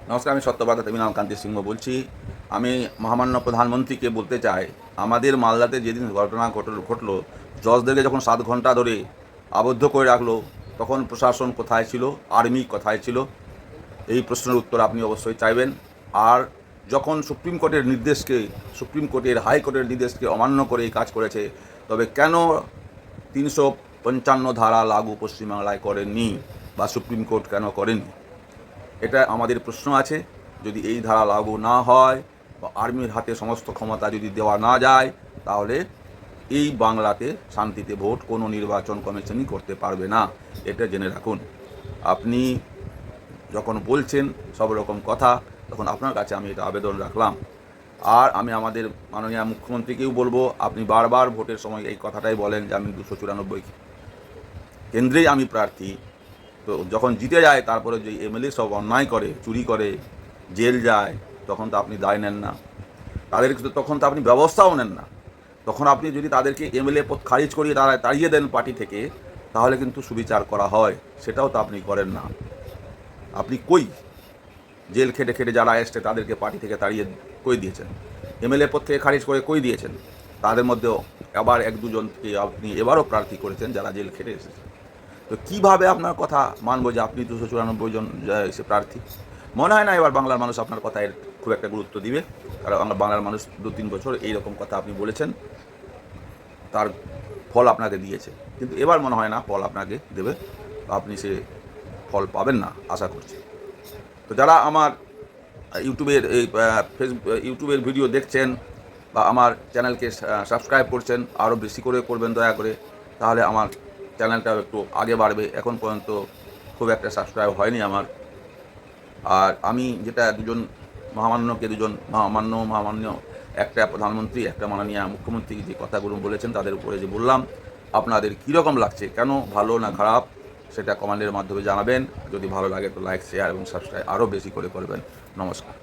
নমস্কার, আমি সত্যবাদ নাম কান্তি সিংহ বলছি। আমি মহামান্য প্রধানমন্ত্রীকে বলতে চাই, আমাদের মালদাতে যেদিন ঘটনা ঘটলো, জজদেরকে যখন 7 ঘন্টা ধরে আবদ্ধ করে রাখলো, তখন প্রশাসন কোথায় ছিল, আর্মি কোথায় ছিল? এই প্রশ্নের উত্তর আপনি অবশ্যই চাইবেন। আর যখন সুপ্রিম কোর্টের হাইকোর্টের নির্দেশকে অমান্য করে এই কাজ করেছে, তবে কেন 355 ধারা লাগু পশ্চিমবাংলায় করেননি বা সুপ্রিম কোর্ট কেন করেনি? এটা আমাদের প্রশ্ন আছে। যদি এই ধারা লাগু না হয় বা আর্মির হাতে সমস্ত ক্ষমতা যদি দেওয়া না যায়, তাহলে এই বাংলাতে শান্তিতে ভোট কোনো নির্বাচন কমিশনই করতে পারবে না। এটা জেনে রাখুন। আপনি যখন বলছেন সব রকম কথা, তখন আপনার কাছে আমি এটা আবেদন রাখলাম। আর আমি আমাদের মাননীয় মুখ্যমন্ত্রীকেও বলবো, আপনি বারবার ভোটের সময় এই কথাটাই বলেন যে আমি 294 কেন্দ্রেই আমি প্রার্থী। তো যখন জিতে যায়, তারপরে যে এমএলএ সব অন্যায় করে, চুরি করে, জেল যায়, তখন তো আপনি দায় নেন না। তখন তো আপনি ব্যবস্থাও নেন না। তখন আপনি যদি তাদেরকে এমএলএ পদ খারিজ করিয়ে তাড়িয়ে দেন পার্টি থেকে, তাহলে কিন্তু সুবিচার করা হয়। সেটাও তো আপনি করেন না। আপনি কই জেল খেটে খেটে যারা এসছে তাদেরকে পার্টি থেকে তাড়িয়ে কই দিয়েছেন? এমএলএ পদ থেকে খারিজ করে কই দিয়েছেন? তাদের মধ্যেও আবার 1-2জনকে আপনি এবারও প্রার্থী করেছেন যারা জেল খেটে এসেছে। তো কীভাবে আপনার কথা মানবো যে আপনি 294 জন এসে প্রার্থী? মনে হয় না এবার বাংলার মানুষ আপনার কথায় খুব একটা গুরুত্ব দিবে। কারণ আমরা বাংলার মানুষ 2-3 বছর এইরকম কথা আপনি বলেছেন, তার ফল আপনাকে দিয়েছে। কিন্তু এবার মনে হয় না ফল আপনাকে দেবে। আপনি সে ফল পাবেন না আশা করছি। তো যারা আমার ইউটিউবের ভিডিও দেখছেন বা আমার চ্যানেলকে সাবস্ক্রাইব করছেন, আরও বেশি করে করবেন দয়া করে। তাহলে আমার চ্যানেলটাও একটু আগে বাড়বে। এখন পর্যন্ত খুব একটা সাবস্ক্রাইব হয়নি আমার। আর আমি যেটা দুজন মহামান্য একটা প্রধানমন্ত্রী, একটা মাননীয় মুখ্যমন্ত্রী যে কথাগুলো বলেছেন, তাদের উপরে যে বললাম, আপনাদের কীরকম লাগছে, কেন ভালো না খারাপ, সেটা কমেন্টের মাধ্যমে জানাবেন। যদি ভালো লাগে তো লাইক, শেয়ার এবং সাবস্ক্রাইব আরও বেশি করে করবেন। নমস্কার।